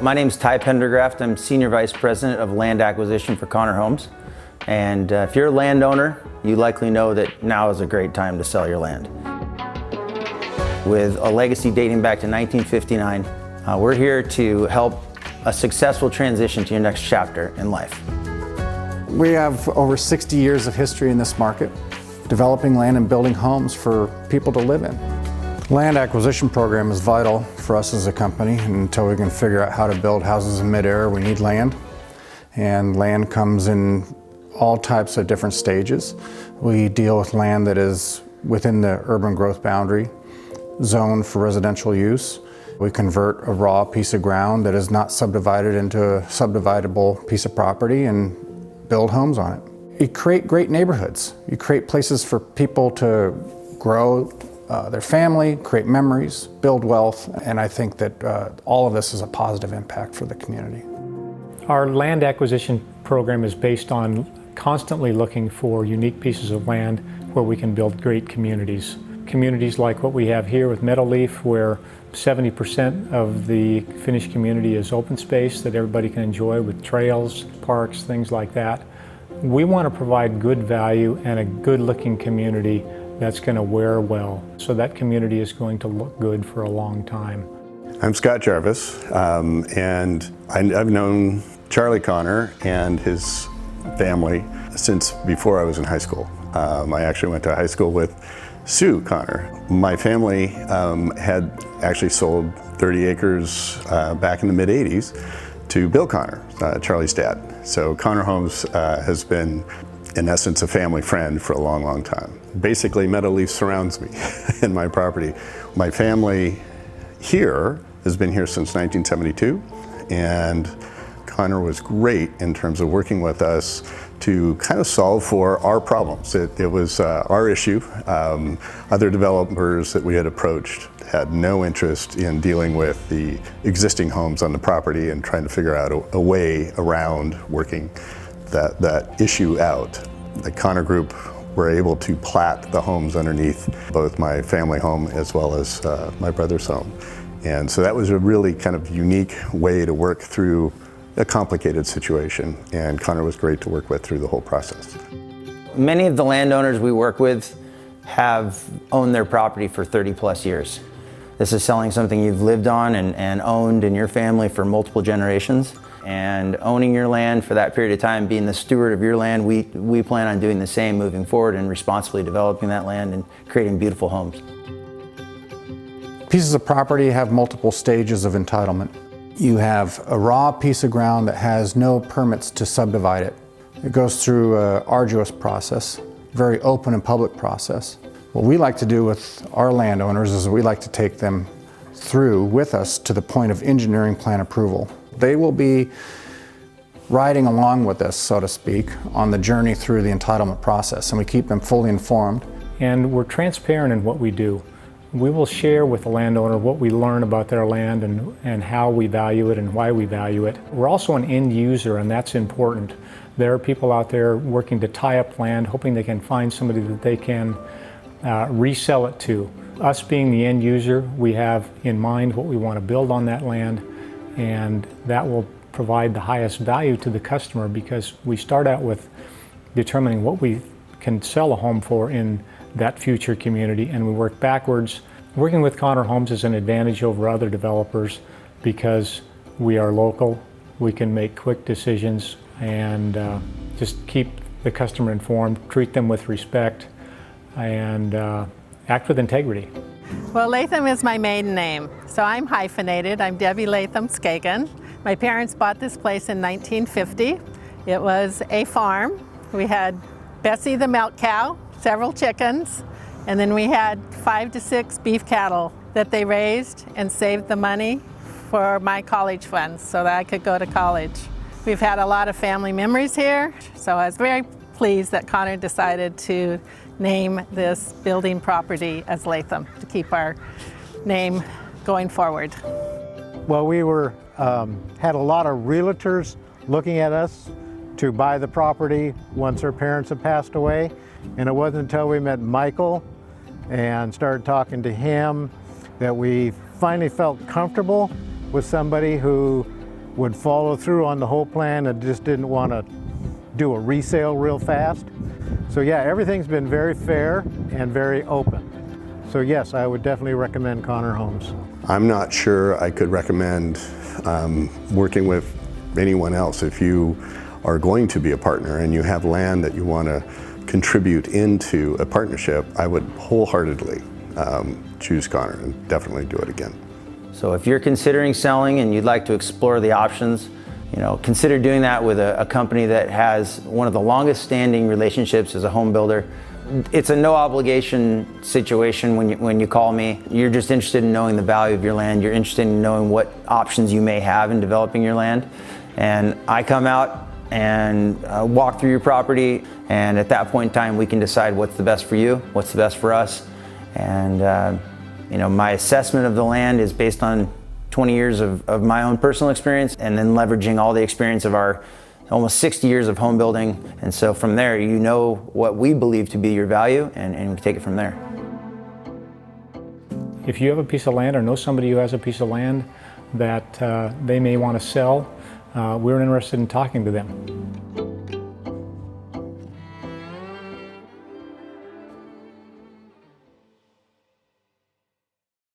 My name is Ty Pendergraft. I'm Senior Vice President of Land Acquisition for Connor Homes. And if you're a landowner, you likely know that now is a great time to sell your land. With a legacy dating back to 1959, we're here to help a successful transition to your next chapter in life. We have over 60 years of history in this market, developing land and building homes for people to live in. Land acquisition program is vital for us as a company, and until we can figure out how to build houses in midair, we need land. And land comes in all types of different stages. We deal with land that is within the urban growth boundary, zoned for residential use. We convert a raw piece of ground that is not subdivided into a subdividable piece of property and build homes on it. You create great neighborhoods. You create places for people to grow their family, create memories, build wealth, and I think that all of this is a positive impact for the community. Our land acquisition program is based on constantly looking for unique pieces of land where we can build great communities. Communities like what we have here with Meadowleaf, where 70% of the finished community is open space that everybody can enjoy with trails, parks, things like that. We want to provide good value and a good-looking community that's going to wear well, so that community is going to look good for a long time. I'm Scott Jarvis, and I've known Charlie Connor and his family since before I was in high school. I actually went to high school with Sue Connor. My family had actually sold 30 acres back in the mid-'80s to Bill Connor, Charlie's dad. So Connor Homes has been, in essence, a family friend for a long, long time. Basically, Meadowleaf surrounds me and my property. My family here has been here since 1972, and Connor was great in terms of working with us to kind of solve for our problems. It was our issue. Other developers that we had approached had no interest in dealing with the existing homes on the property and trying to figure out a way around working that issue out. The Connor Group were able to plat the homes underneath both my family home as well as my brother's home. And so that was a really kind of unique way to work through a complicated situation, and Connor was great to work with through the whole process. Many of the landowners we work with have owned their property for 30 plus years. This is selling something you've lived on and owned in your family for multiple generations. And owning your land for that period of time, being the steward of your land, we plan on doing the same moving forward and responsibly developing that land and creating beautiful homes. Pieces of property have multiple stages of entitlement. You have a raw piece of ground that has no permits to subdivide it. It goes through an arduous process, very open and public process. What we like to do with our landowners is we like to take them through with us to the point of engineering plan approval. They will be riding along with us, so to speak, on the journey through the entitlement process, and we keep them fully informed. And we're transparent in what we do. We will share with the landowner what we learn about their land and how we value it and why we value it. We're also an end user, and that's important. There are people out there working to tie up land, hoping they can find somebody that they can resell it to. Us being the end user, we have in mind what we want to build on that land, and that will provide the highest value to the customer, because we start out with determining what we can sell a home for in that future community, and we work backwards. Working with Connor Homes is an advantage over other developers because we are local, we can make quick decisions, and just keep the customer informed, treat them with respect, and act with integrity. Well, Latham is my maiden name, so I'm hyphenated. I'm Debbie Latham Skagen. My parents bought this place in 1950. It was a farm. We had Bessie the milk cow, several chickens, and then we had 5 to 6 beef cattle that they raised and saved the money for my college funds so that I could go to college. We've had a lot of family memories here, so I was very pleased that Connor decided to name this building property as Latham to keep our name going forward. Well, we had a lot of realtors looking at us to buy the property once our parents had passed away. And it wasn't until we met Michael and started talking to him that we finally felt comfortable with somebody who would follow through on the whole plan and just didn't want to do a resale real fast. So yeah, everything's been very fair and very open. So yes, I would definitely recommend Connor Homes. I'm not sure I could recommend working with anyone else. If you are going to be a partner and you have land that you want to contribute into a partnership, I would wholeheartedly choose Connor and definitely do it again. So if you're considering selling and you'd like to explore the options, consider doing that with a company that has one of the longest standing relationships as a home builder. It's a no obligation situation when you call me. You're just interested in knowing the value of your land. You're interested in knowing what options you may have in developing your land. And I come out and walk through your property, and at that point in time we can decide what's the best for you, what's the best for us. And my assessment of the land is based on 20 years of my own personal experience, and then leveraging all the experience of our almost 60 years of home building. And so from there, you know what we believe to be your value, and we take it from there. If you have a piece of land or know somebody who has a piece of land that they may want to sell, we're interested in talking to them.